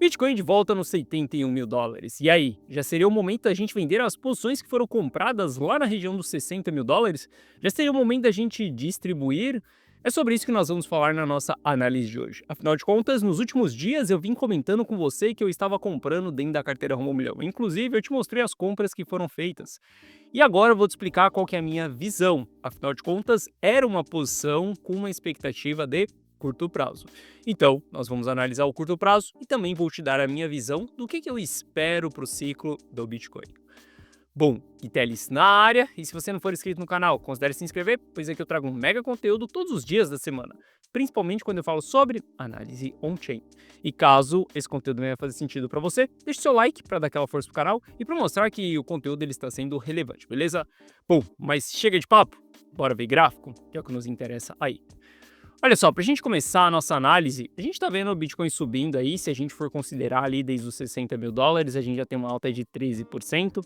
Bitcoin de volta nos 71 mil dólares. E aí, já seria o momento da gente vender as posições que foram compradas lá na região dos 60 mil dólares? Já seria o momento da gente distribuir? É sobre isso que nós vamos falar na nossa análise de hoje. Afinal de contas, nos últimos dias eu vim comentando com você que eu estava comprando dentro da carteira Rumo ao Milhão. Inclusive, eu te mostrei as compras que foram feitas. E agora eu vou te explicar qual que é a minha visão. Afinal de contas, era uma posição com uma expectativa de curto prazo. Então, nós vamos analisar o curto prazo e também vou te dar a minha visão do que eu espero para o ciclo do Bitcoin. Bom, Itelis na área, e se você não for inscrito no canal, considere se inscrever, pois aqui eu trago um mega conteúdo todos os dias da semana, principalmente quando eu falo sobre análise on-chain. E caso esse conteúdo venha fazer sentido para você, deixe seu like para dar aquela força pro canal e para mostrar que o conteúdo ele está sendo relevante, beleza? Bom, mas chega de papo, bora ver gráfico, que é o que nos interessa aí. Olha só, para a gente começar a nossa análise, a gente está vendo o Bitcoin subindo aí, se a gente for considerar ali desde os 60 mil dólares, a gente já tem uma alta de 13%.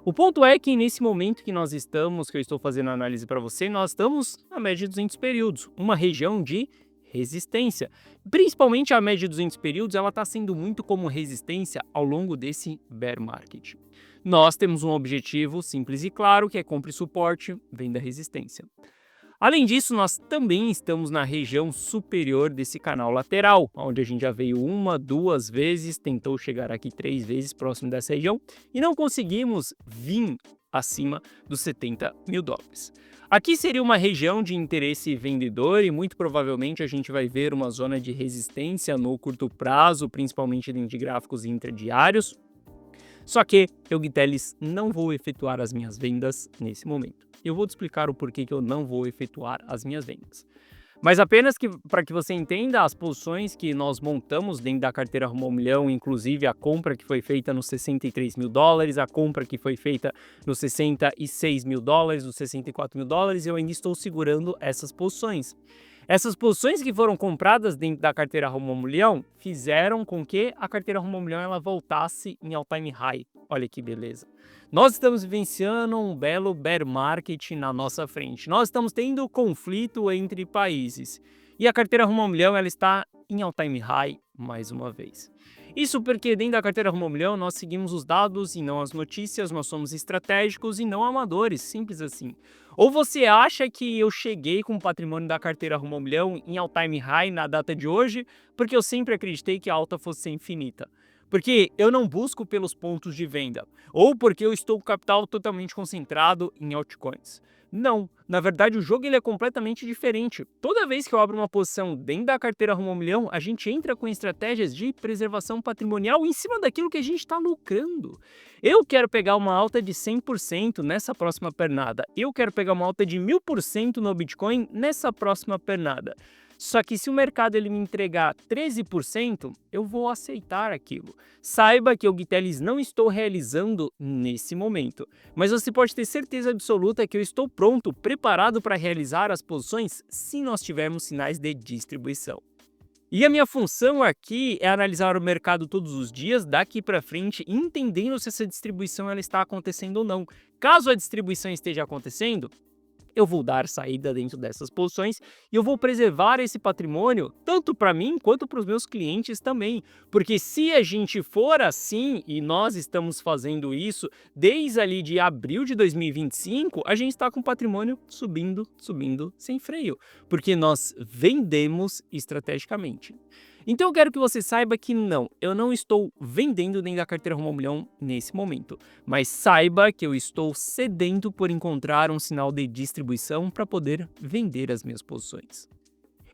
O ponto é que nesse momento que nós estamos, que eu estou fazendo a análise para você, nós estamos na média de 200 períodos, uma região de resistência. Principalmente a média de 200 períodos, ela está sendo muito como resistência ao longo desse bear market. Nós temos um objetivo simples e claro, que é compra e suporte, venda resistência. Além disso, nós também estamos na região superior desse canal lateral, onde a gente já veio uma, duas vezes, tentou chegar aqui 3 vezes próximo dessa região e não conseguimos vir acima dos 70 mil dólares. Aqui seria uma região de interesse vendedor e muito provavelmente a gente vai ver uma zona de resistência no curto prazo, principalmente dentro de gráficos intradiários. Só que eu, Guitelis, não vou efetuar as minhas vendas nesse momento. Eu vou te explicar o porquê que eu não vou efetuar as minhas vendas. Mas apenas para que você entenda as posições que nós montamos dentro da carteira Rumo ao Milhão, inclusive a compra que foi feita nos 63 mil dólares, a compra que foi feita nos 66 mil dólares, nos 64 mil dólares, eu ainda estou segurando essas posições. Essas posições que foram compradas dentro da carteira Rumo ao Milhão fizeram com que a carteira Rumo ao Milhão ela voltasse em all-time high. Olha que beleza. Nós estamos vivenciando um belo bear market na nossa frente. Nós estamos tendo conflito entre países. E a carteira Rumo ao Milhão ela está em all-time high mais uma vez. Isso porque dentro da carteira Rumo ao Milhão nós seguimos os dados e não as notícias, nós somos estratégicos e não amadores, simples assim. Ou você acha que eu cheguei com o patrimônio da carteira Rumo ao Milhão em all-time high na data de hoje, porque eu sempre acreditei que a alta fosse ser infinita. Porque eu não busco pelos pontos de venda, ou porque eu estou com o capital totalmente concentrado em altcoins. Não, na verdade o jogo ele é completamente diferente. Toda vez que eu abro uma posição dentro da carteira Rumo ao Milhão, a gente entra com estratégias de preservação patrimonial em cima daquilo que a gente está lucrando. Eu quero pegar uma alta de 100% nessa próxima pernada. Eu quero pegar uma alta de 1000% no Bitcoin nessa próxima pernada. Só que se o mercado ele me entregar 13%, eu vou aceitar aquilo. Saiba que eu, Guitelis, não estou realizando nesse momento. Mas você pode ter certeza absoluta que eu estou pronto, preparado para realizar as posições se nós tivermos sinais de distribuição. E a minha função aqui é analisar o mercado todos os dias, daqui para frente, entendendo se essa distribuição ela está acontecendo ou não. Caso a distribuição esteja acontecendo, eu vou dar saída dentro dessas posições e eu vou preservar esse patrimônio tanto para mim quanto para os meus clientes também. Porque se a gente for assim, e nós estamos fazendo isso desde ali de abril de 2025, a gente está com o patrimônio subindo, subindo sem freio. Porque nós vendemos estrategicamente. Então eu quero que você saiba que não, eu não estou vendendo dentro da carteira Rumo ao Milhão nesse momento, mas saiba que eu estou sedento por encontrar um sinal de distribuição para poder vender as minhas posições.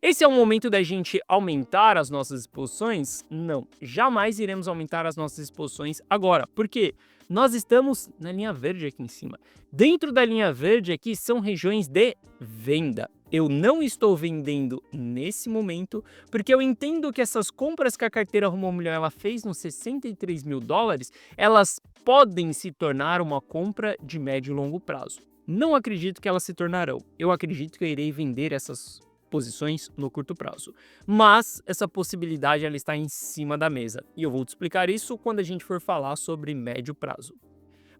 Esse é o momento da gente aumentar as nossas exposições? Não, jamais iremos aumentar as nossas exposições agora, porque nós estamos na linha verde aqui em cima. Dentro da linha verde aqui são regiões de venda. Eu não estou vendendo nesse momento, porque eu entendo que essas compras que a carteira Rumo ao Milhão ela fez nos 63 mil dólares, elas podem se tornar uma compra de médio e longo prazo. Não acredito que elas se tornarão. Eu acredito que eu irei vender essas posições no curto prazo. Mas essa possibilidade ela está em cima da mesa. E eu vou te explicar isso quando a gente for falar sobre médio prazo.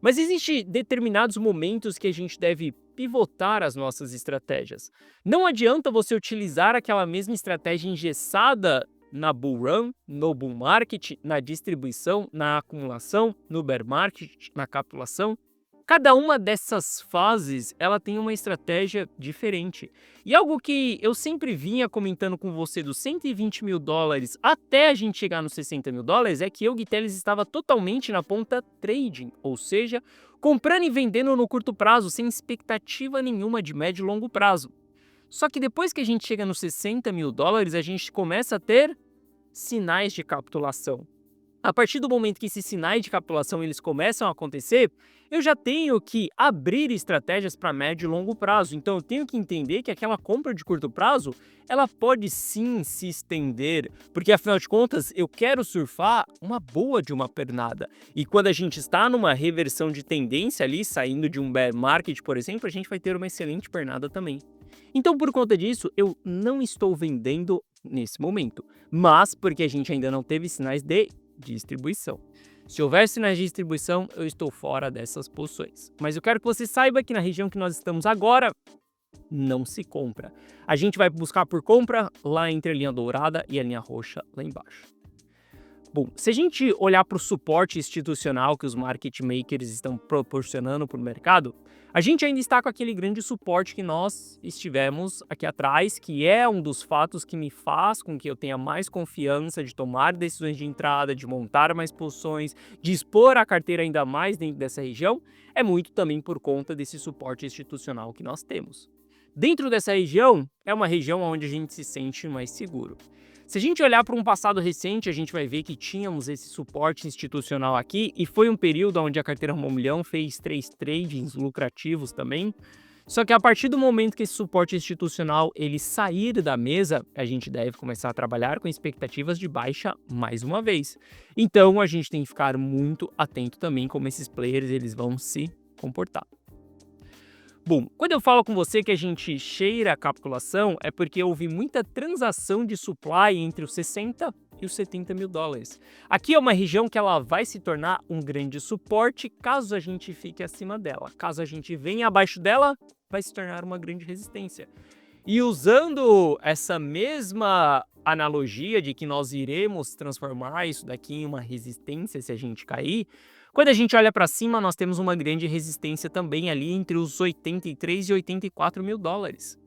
Mas existem determinados momentos que a gente deve pivotar as nossas estratégias. Não adianta você utilizar aquela mesma estratégia engessada na bull run, no bull market, na distribuição, na acumulação, no bear market, na capitulação. Cada uma dessas fases, ela tem uma estratégia diferente. E algo que eu sempre vinha comentando com você dos 120 mil dólares até a gente chegar nos 60 mil dólares é que eu, Gui Teles, estava totalmente na ponta trading, ou seja, comprando e vendendo no curto prazo, sem expectativa nenhuma de médio e longo prazo. Só que depois que a gente chega nos 60 mil dólares, a gente começa a ter sinais de capitulação. A partir do momento que esses sinais de capitulação eles começam a acontecer, eu já tenho que abrir estratégias para médio e longo prazo. Então eu tenho que entender que aquela compra de curto prazo, ela pode sim se estender, porque afinal de contas eu quero surfar uma boa de uma pernada. E quando a gente está numa reversão de tendência ali, saindo de um bear market, por exemplo, a gente vai ter uma excelente pernada também. Então por conta disso, eu não estou vendendo nesse momento, mas porque a gente ainda não teve sinais de distribuição. Se houver sinais de distribuição, eu estou fora dessas posições. Mas eu quero que você saiba que na região que nós estamos agora, não se compra. A gente vai buscar por compra lá entre a linha dourada e a linha roxa lá embaixo. Bom, se a gente olhar para o suporte institucional que os market makers estão proporcionando para o mercado, a gente ainda está com aquele grande suporte que nós estivemos aqui atrás, que é um dos fatos que me faz com que eu tenha mais confiança de tomar decisões de entrada, de montar mais posições, de expor a carteira ainda mais dentro dessa região, é muito também por conta desse suporte institucional que nós temos. Dentro dessa região, é uma região onde a gente se sente mais seguro. Se a gente olhar para um passado recente, a gente vai ver que tínhamos esse suporte institucional aqui e foi um período onde a carteira Rumo ao Milhão fez 3 tradings lucrativos também. Só que a partir do momento que esse suporte institucional ele sair da mesa, a gente deve começar a trabalhar com expectativas de baixa mais uma vez. Então a gente tem que ficar muito atento também como esses players eles vão se comportar. Bom, quando eu falo com você que a gente cheira a capitulação, é porque houve muita transação de supply entre os 60 e os 70 mil dólares. Aqui é uma região que ela vai se tornar um grande suporte caso a gente fique acima dela. Caso a gente venha abaixo dela, vai se tornar uma grande resistência. E usando essa mesma analogia de que nós iremos transformar isso daqui em uma resistência se a gente cair, quando a gente olha para cima, nós temos uma grande resistência também ali entre os 83 e 84 mil dólares.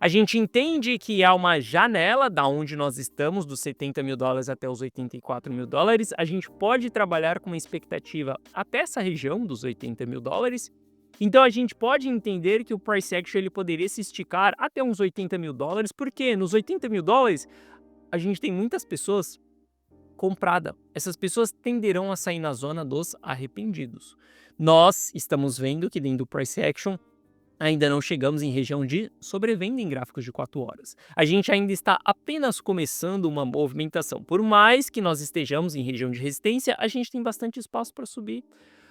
A gente entende que há uma janela da onde nós estamos, dos 70 mil dólares até os 84 mil dólares. A gente pode trabalhar com uma expectativa até essa região dos 80 mil dólares. Então a gente pode entender que o price action ele poderia se esticar até uns 80 mil dólares, porque nos 80 mil dólares a gente tem muitas pessoas comprada. Essas pessoas tenderão a sair na zona dos arrependidos. Nós estamos vendo que dentro do price action ainda não chegamos em região de sobrevenda em gráficos de 4 horas. A gente ainda está apenas começando uma movimentação. Por mais que nós estejamos em região de resistência, a gente tem bastante espaço para subir.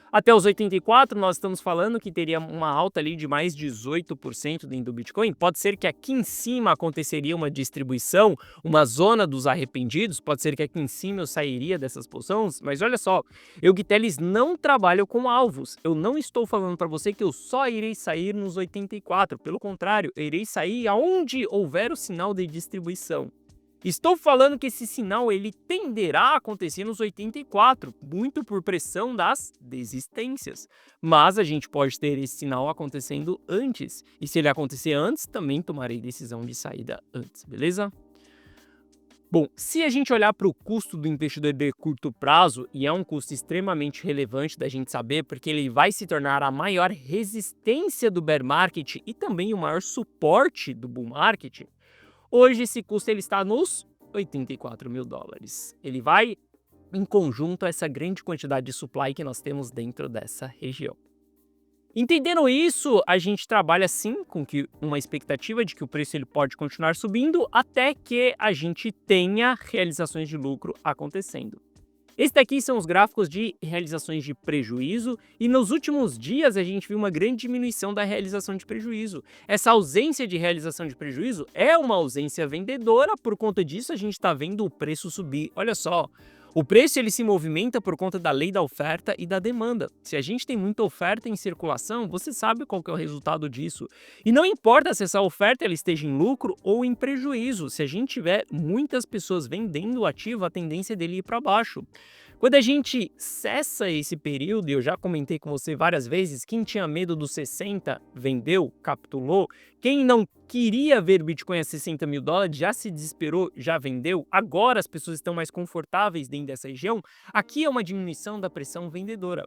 Até os 84, nós estamos falando que teria uma alta ali de mais 18% dentro do Bitcoin. Pode ser que aqui em cima aconteceria uma distribuição, uma zona dos arrependidos. Pode ser que aqui em cima eu sairia dessas posições. Mas olha só, eu, Gui Teles, não trabalho com alvos. Eu não estou falando para você que eu só irei sair nos 84. Pelo contrário, eu irei sair aonde houver o sinal de distribuição. Estou falando que esse sinal ele tenderá a acontecer nos 84, muito por pressão das desistências. Mas a gente pode ter esse sinal acontecendo antes. E se ele acontecer antes, também tomarei decisão de saída antes, beleza? Bom, se a gente olhar para o custo do investidor de curto prazo, e é um custo extremamente relevante da gente saber, porque ele vai se tornar a maior resistência do bear market e também o maior suporte do bull market, hoje esse custo ele está nos 84 mil dólares. Ele vai em conjunto a essa grande quantidade de supply que nós temos dentro dessa região. Entendendo isso, a gente trabalha sim com uma expectativa de que o preço ele pode continuar subindo até que a gente tenha realizações de lucro acontecendo. Esses daqui são os gráficos de realizações de prejuízo e nos últimos dias a gente viu uma grande diminuição da realização de prejuízo. Essa ausência de realização de prejuízo é uma ausência vendedora, por conta disso a gente está vendo o preço subir. Olha só, O preço ele se movimenta por conta da lei da oferta e da demanda. Se a gente tem muita oferta em circulação, você sabe qual que é o resultado disso. E não importa se essa oferta ela esteja em lucro ou em prejuízo, se a gente tiver muitas pessoas vendendo o ativo, a tendência dele ir para baixo. Quando a gente cessa esse período, e eu já comentei com você várias vezes, quem tinha medo dos 60 vendeu, capitulou. Quem não queria ver Bitcoin a 60 mil dólares já se desesperou, já vendeu. Agora as pessoas estão mais confortáveis dentro dessa região. Aqui é uma diminuição da pressão vendedora.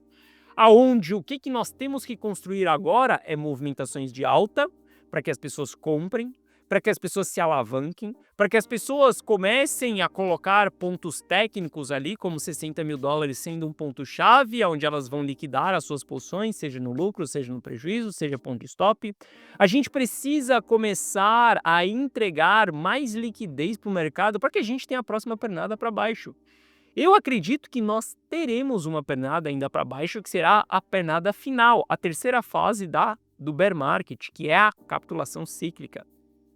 Aonde o que nós temos que construir agora é movimentações de alta para que as pessoas comprem, para que as pessoas se alavanquem, para que as pessoas comecem a colocar pontos técnicos ali, como 60 mil dólares sendo um ponto-chave, onde elas vão liquidar as suas posições, seja no lucro, seja no prejuízo, seja ponto de stop. A gente precisa começar a entregar mais liquidez para o mercado para que a gente tenha a próxima pernada para baixo. Eu acredito que nós teremos uma pernada ainda para baixo, que será a pernada final, a terceira fase do bear market, que é a capitulação cíclica.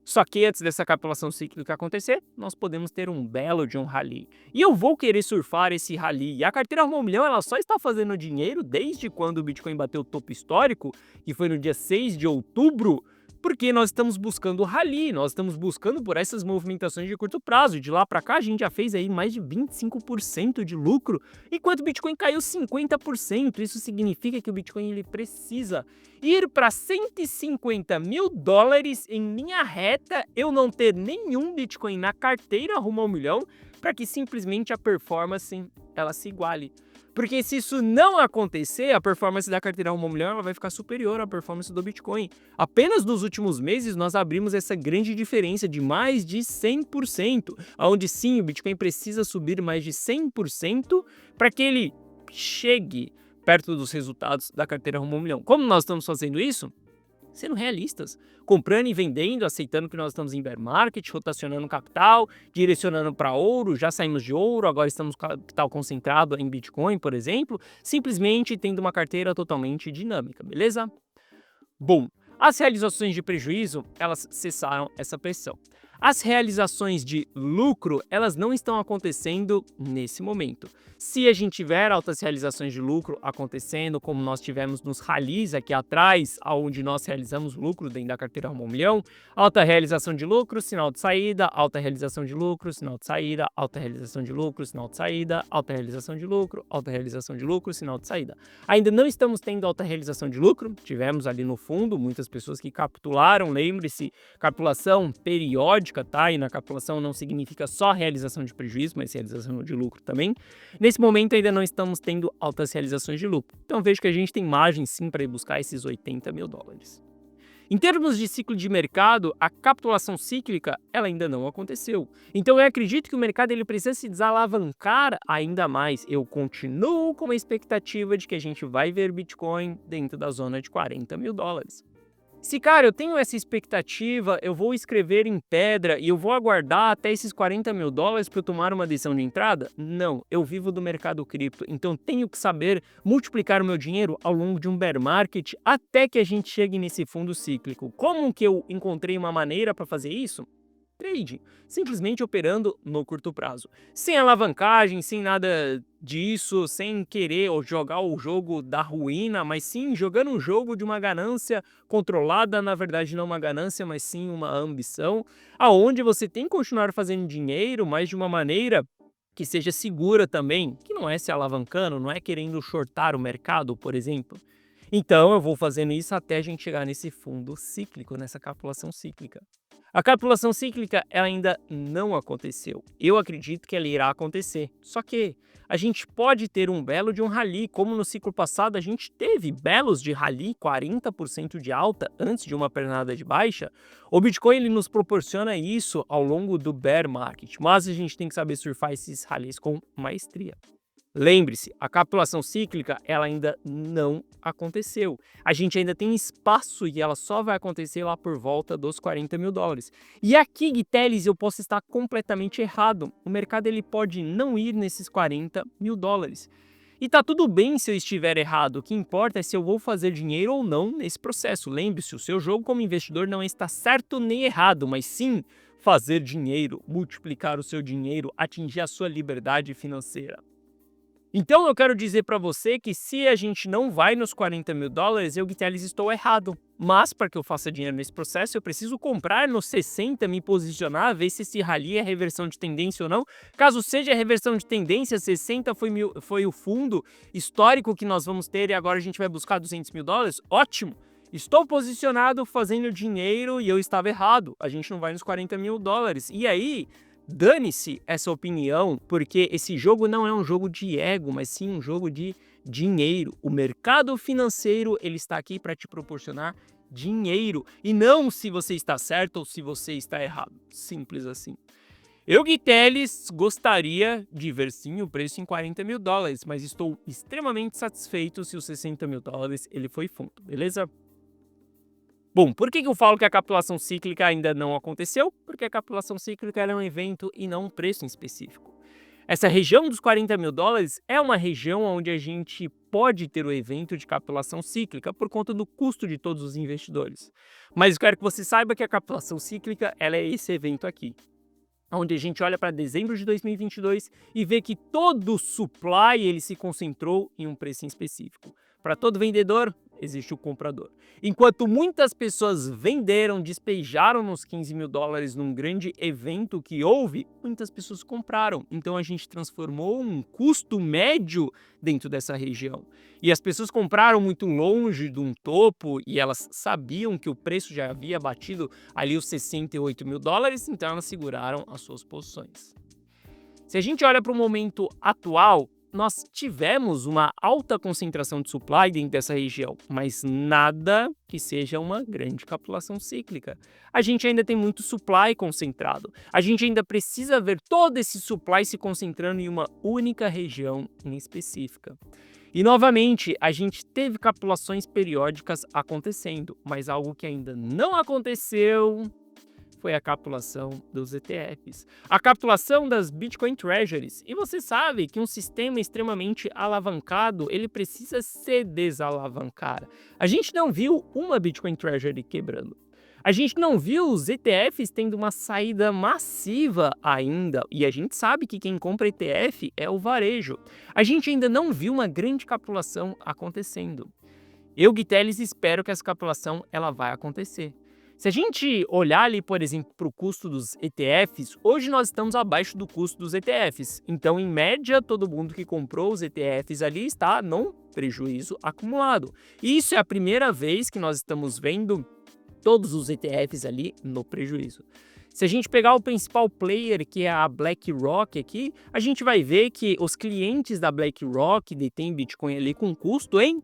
Só que antes dessa capitulação cíclica acontecer, nós podemos ter um belo de um rally. E eu vou querer surfar esse rally. E a carteira Rumo ao Milhão ela só está fazendo dinheiro desde quando o Bitcoin bateu o topo histórico, que foi no dia 6 de outubro, porque nós estamos buscando o rally, nós estamos buscando por essas movimentações de curto prazo. De lá para cá a gente já fez aí mais de 25% de lucro, enquanto o Bitcoin caiu 50%. Isso significa que o Bitcoin ele precisa ir para 150 mil dólares em linha reta, eu não ter nenhum Bitcoin na carteira Rumo ao Milhão, para que simplesmente a performance ela se iguale. Porque se isso não acontecer, a performance da carteira Rumo ao Milhão ela vai ficar superior à performance do Bitcoin. Apenas nos últimos meses nós abrimos essa grande diferença de mais de 100%, onde sim, o Bitcoin precisa subir mais de 100% para que ele chegue perto dos resultados da carteira Rumo ao Milhão. Como nós estamos fazendo isso? Sendo realistas, comprando e vendendo, aceitando que nós estamos em bear market, rotacionando capital, direcionando para ouro, já saímos de ouro, agora estamos com capital concentrado em Bitcoin, por exemplo, simplesmente tendo uma carteira totalmente dinâmica, beleza? Bom, as realizações de prejuízo, elas cessaram essa pressão. As realizações de lucro, elas não estão acontecendo nesse momento. Se a gente tiver altas realizações de lucro acontecendo, como nós tivemos nos rallies aqui atrás, onde nós realizamos lucro dentro da carteira Rumo ao Milhão, alta realização de lucro, sinal de saída, alta realização de lucro, sinal de saída, alta realização de lucro, sinal de saída, alta realização de lucro, alta realização de lucro, sinal de saída. Ainda não estamos tendo alta realização de lucro, tivemos ali no fundo muitas pessoas que capitularam, lembre-se, capitulação periódica, tá? E na capitulação não significa só realização de prejuízo, mas realização de lucro também. Nesse momento ainda não estamos tendo altas realizações de lucro. Então vejo que a gente tem margem sim para ir buscar esses 80 mil dólares. Em termos de ciclo de mercado, a capitulação cíclica ela ainda não aconteceu. Então eu acredito que o mercado ele precisa se desalavancar ainda mais. Eu continuo com a expectativa de que a gente vai ver Bitcoin dentro da zona de 40 mil dólares. Se, cara, eu tenho essa expectativa, eu vou escrever em pedra e eu vou aguardar até esses 40 mil dólares para eu tomar uma decisão de entrada? Não, eu vivo do mercado cripto, então tenho que saber multiplicar o meu dinheiro ao longo de um bear market até que a gente chegue nesse fundo cíclico. Como que eu encontrei uma maneira para fazer isso? Trade, simplesmente operando no curto prazo. Sem alavancagem, sem nada disso, sem querer ou jogar o jogo da ruína, mas sim jogando um jogo de uma ganância controlada, na verdade não uma ganância, mas sim uma ambição, aonde você tem que continuar fazendo dinheiro, mas de uma maneira que seja segura também, que não é se alavancando, não é querendo shortar o mercado, por exemplo. Então eu vou fazendo isso até a gente chegar nesse fundo cíclico, nessa capitulação cíclica. A capitulação cíclica ela ainda não aconteceu. Eu acredito que ela irá acontecer. Só que a gente pode ter um belo de um rally, como no ciclo passado a gente teve belos de rally, 40% de alta antes de uma pernada de baixa. O Bitcoin ele nos proporciona isso ao longo do bear market, mas a gente tem que saber surfar esses rallies com maestria. Lembre-se, a capitulação cíclica ela ainda não aconteceu. A gente ainda tem espaço e ela só vai acontecer lá por volta dos 40 mil dólares. E aqui, Guiteles, eu posso estar completamente errado. O mercado ele pode não ir nesses 40 mil dólares. E tá tudo bem se eu estiver errado. O que importa é se eu vou fazer dinheiro ou não nesse processo. Lembre-se, o seu jogo como investidor não está certo nem errado, mas sim fazer dinheiro, multiplicar o seu dinheiro, atingir a sua liberdade financeira. Então eu quero dizer para você que se a gente não vai nos 40 mil dólares, eu, Guiteles, estou errado. Mas para que eu faça dinheiro nesse processo, eu preciso comprar nos 60, me posicionar, ver se esse rally é reversão de tendência ou não. Caso seja reversão de tendência, 60 foi o fundo histórico que nós vamos ter e agora a gente vai buscar 200 mil dólares. Ótimo! Estou posicionado fazendo dinheiro e eu estava errado. A gente não vai nos 40 mil dólares. E aí, dane-se essa opinião, porque esse jogo não é um jogo de ego, mas sim um jogo de dinheiro. O mercado financeiro, ele está aqui para te proporcionar dinheiro e não se você está certo ou se você está errado. Simples assim. Eu, Guiteles, gostaria de ver sim o preço em 40 mil dólares, mas estou extremamente satisfeito se os 60 mil dólares ele foi fundo, beleza? Bom, por que eu falo que a capitulação cíclica ainda não aconteceu? Porque a capitulação cíclica é um evento e não um preço em específico. Essa região dos 40 mil dólares é uma região onde a gente pode ter o evento de capitulação cíclica por conta do custo de todos os investidores. Mas eu quero que você saiba que a capitulação cíclica ela é esse evento aqui, onde a gente olha para dezembro de 2022 e vê que todo o supply ele se concentrou em um preço em específico. Para todo vendedor, existe o comprador. Enquanto muitas pessoas venderam, despejaram nos 15 mil dólares num grande evento que houve, muitas pessoas compraram. Então a gente transformou um custo médio dentro dessa região. E as pessoas compraram muito longe de um topo e elas sabiam que o preço já havia batido ali os 68 mil dólares, então elas seguraram as suas posições. Se a gente olha para o momento atual, nós tivemos uma alta concentração de supply dentro dessa região, mas nada que seja uma grande capitulação cíclica. A gente ainda tem muito supply concentrado. A gente ainda precisa ver todo esse supply se concentrando em uma única região em específica. E novamente, a gente teve capitulações periódicas acontecendo, mas algo que ainda não aconteceu foi a capitulação dos ETFs, a capitulação das Bitcoin Treasuries. E você sabe que um sistema extremamente alavancado, ele precisa se desalavancar. A gente não viu uma Bitcoin Treasury quebrando. A gente não viu os ETFs tendo uma saída massiva ainda, e a gente sabe que quem compra ETF é o varejo. A gente ainda não viu uma grande capitulação acontecendo. Eu, Guiteles, espero que essa capitulação ela vai acontecer. Se a gente olhar ali, por exemplo, para o custo dos ETFs, hoje nós estamos abaixo do custo dos ETFs. Então, em média, todo mundo que comprou os ETFs ali está num prejuízo acumulado. E isso é a primeira vez que nós estamos vendo todos os ETFs ali no prejuízo. Se a gente pegar o principal player, que é a BlackRock aqui, a gente vai ver que os clientes da BlackRock detêm Bitcoin ali com custo em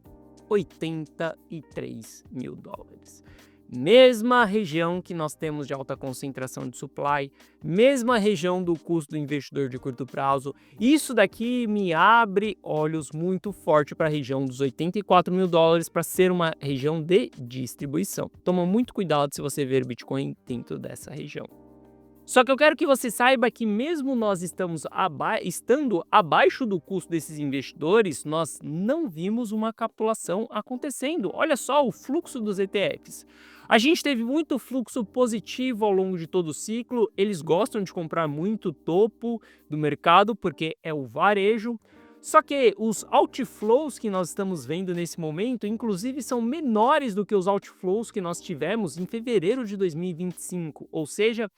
83 mil dólares. Mesma região que nós temos de alta concentração de supply, mesma região do custo do investidor de curto prazo. Isso daqui me abre olhos muito forte para a região dos 84 mil dólares para ser uma região de distribuição. Toma muito cuidado se você ver Bitcoin dentro dessa região. Só que eu quero que você saiba que mesmo nós estando abaixo do custo desses investidores, nós não vimos uma capitulação acontecendo. Olha só o fluxo dos ETFs. A gente teve muito fluxo positivo ao longo de todo o ciclo, eles gostam de comprar muito topo do mercado porque é o varejo. Só que os outflows que nós estamos vendo nesse momento, inclusive, são menores do que os outflows que nós tivemos em fevereiro de 2025. Ou seja,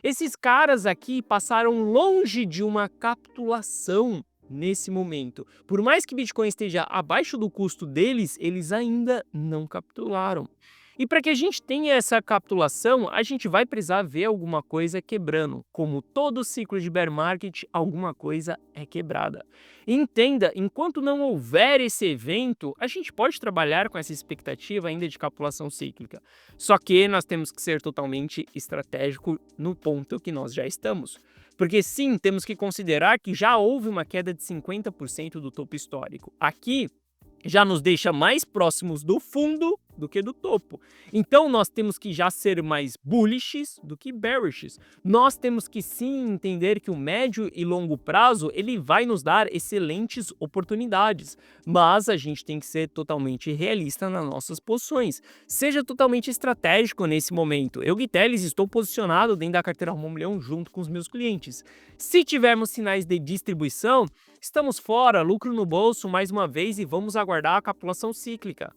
esses caras aqui passaram longe de uma capitulação nesse momento. Por mais que Bitcoin esteja abaixo do custo deles, eles ainda não capitularam. E para que a gente tenha essa capitulação, a gente vai precisar ver alguma coisa quebrando. Como todo ciclo de bear market, alguma coisa é quebrada. E entenda, enquanto não houver esse evento, a gente pode trabalhar com essa expectativa ainda de capitulação cíclica. Só que nós temos que ser totalmente estratégico no ponto que nós já estamos. Porque sim, temos que considerar que já houve uma queda de 50% do topo histórico. Aqui já nos deixa mais próximos do fundo do que do topo. Então nós temos que já ser mais bullish do que bearish. Nós temos que sim entender que o médio e longo prazo ele vai nos dar excelentes oportunidades, mas a gente tem que ser totalmente realista nas nossas posições. Seja totalmente estratégico nesse momento. Eu, Gui Teles, estou posicionado dentro da carteira Rumo a 1 Milhão junto com os meus clientes. Se tivermos sinais de distribuição, estamos fora, lucro no bolso mais uma vez e vamos aguardar a capitulação cíclica.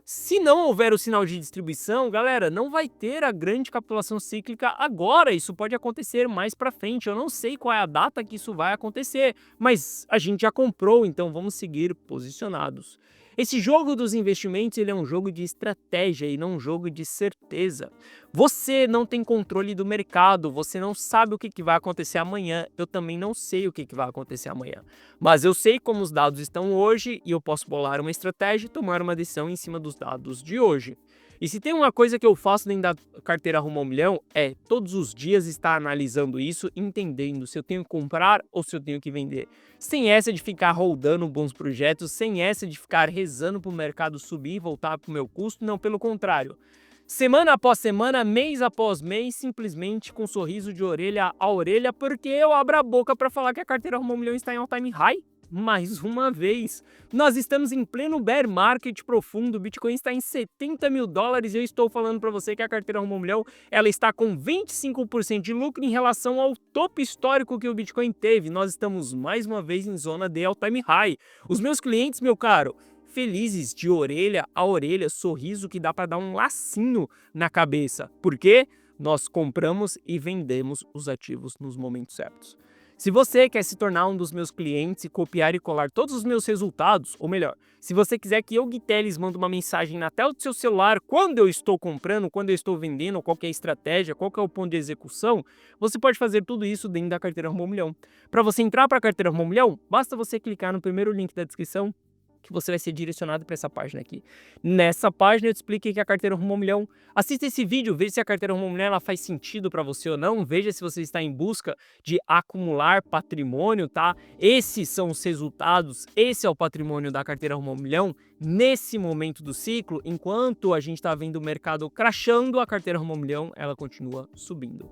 Se não houver o sinal de distribuição, galera, não vai ter a grande capitulação cíclica agora. Isso pode acontecer mais para frente. Eu não sei qual é a data que isso vai acontecer, mas a gente já comprou, então vamos seguir posicionados. Esse jogo dos investimentos ele é um jogo de estratégia e não um jogo de certeza. Você não tem controle do mercado, você não sabe o que vai acontecer amanhã, eu também não sei o que vai acontecer amanhã. Mas eu sei como os dados estão hoje e eu posso bolar uma estratégia e tomar uma decisão em cima dos dados de hoje. E se tem uma coisa que eu faço dentro da carteira Rumo ao Milhão é todos os dias estar analisando isso, entendendo se eu tenho que comprar ou se eu tenho que vender. Sem essa de ficar rodando bons projetos, sem essa de ficar rezando para o mercado subir e voltar para o meu custo, não, pelo contrário. Semana após semana, mês após mês, simplesmente com um sorriso de orelha a orelha, porque eu abro a boca para falar que a carteira Rumo ao Milhão está em all-time high. Mais uma vez, nós estamos em pleno bear market profundo, o Bitcoin está em 70 mil dólares e eu estou falando para você que a carteira Rumo ao Milhão ela está com 25% de lucro em relação ao topo histórico que o Bitcoin teve. Nós estamos mais uma vez em zona de all-time high. Os meus clientes, meu caro, felizes de orelha a orelha, sorriso que dá para dar um lacinho na cabeça. Por quê? Nós compramos e vendemos os ativos nos momentos certos. Se você quer se tornar um dos meus clientes e copiar e colar todos os meus resultados, ou melhor, se você quiser que eu, Gui Teles, mande uma mensagem na tela do seu celular quando eu estou comprando, quando eu estou vendendo, qual que é a estratégia, qual que é o ponto de execução, você pode fazer tudo isso dentro da carteira Rumo ao Milhão. Para você entrar para a carteira Rumo ao Milhão, basta você clicar no primeiro link da descrição, que você vai ser direcionado para essa página aqui. Nessa página eu te expliquei que a carteira Rumo ao Milhão. Assista esse vídeo, veja se a carteira Rumo ao Milhão ela faz sentido para você ou não, veja se você está em busca de acumular patrimônio, tá? Esses são os resultados, esse é o patrimônio da carteira Rumo ao Milhão. Nesse momento do ciclo, enquanto a gente está vendo o mercado crashando, a carteira Rumo ao Milhão ela continua subindo.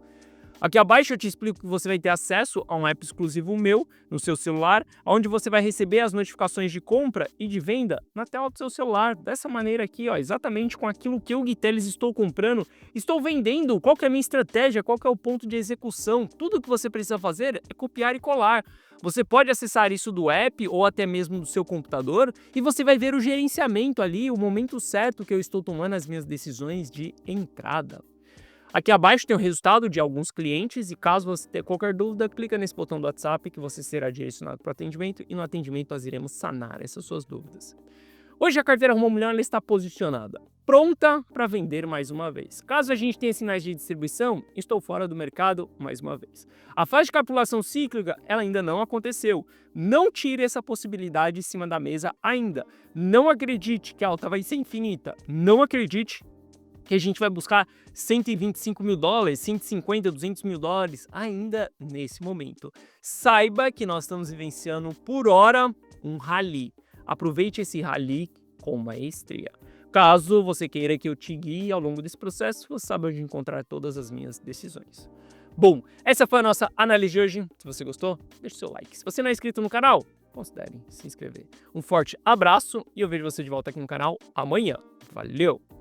Aqui abaixo eu te explico que você vai ter acesso a um app exclusivo meu no seu celular, onde você vai receber as notificações de compra e de venda na tela do seu celular. Dessa maneira aqui, ó, exatamente com aquilo que eu, Gui Teles, estou comprando, estou vendendo, qual que é a minha estratégia, qual que é o ponto de execução. Tudo que você precisa fazer é copiar e colar. Você pode acessar isso do app ou até mesmo do seu computador e você vai ver o gerenciamento ali, o momento certo que eu estou tomando as minhas decisões de entrada. Aqui abaixo tem o resultado de alguns clientes e caso você tenha qualquer dúvida, clica nesse botão do WhatsApp que você será direcionado para o atendimento e no atendimento nós iremos sanar essas suas dúvidas. Hoje a carteira Rumo ao Milhão ela está posicionada, pronta para vender mais uma vez. Caso a gente tenha sinais de distribuição, estou fora do mercado mais uma vez. A fase de capitulação cíclica ela ainda não aconteceu. Não tire essa possibilidade de cima da mesa ainda. Não acredite que a alta vai ser infinita. Não acredite que a gente vai buscar 125 mil dólares, 150, 200 mil dólares ainda nesse momento. Saiba que nós estamos vivenciando por hora um rally. Aproveite esse rally com maestria. Caso você queira que eu te guie ao longo desse processo, você sabe onde encontrar todas as minhas decisões. Bom, essa foi a nossa análise de hoje. Se você gostou, deixe seu like. Se você não é inscrito no canal, considere se inscrever. Um forte abraço e eu vejo você de volta aqui no canal amanhã. Valeu!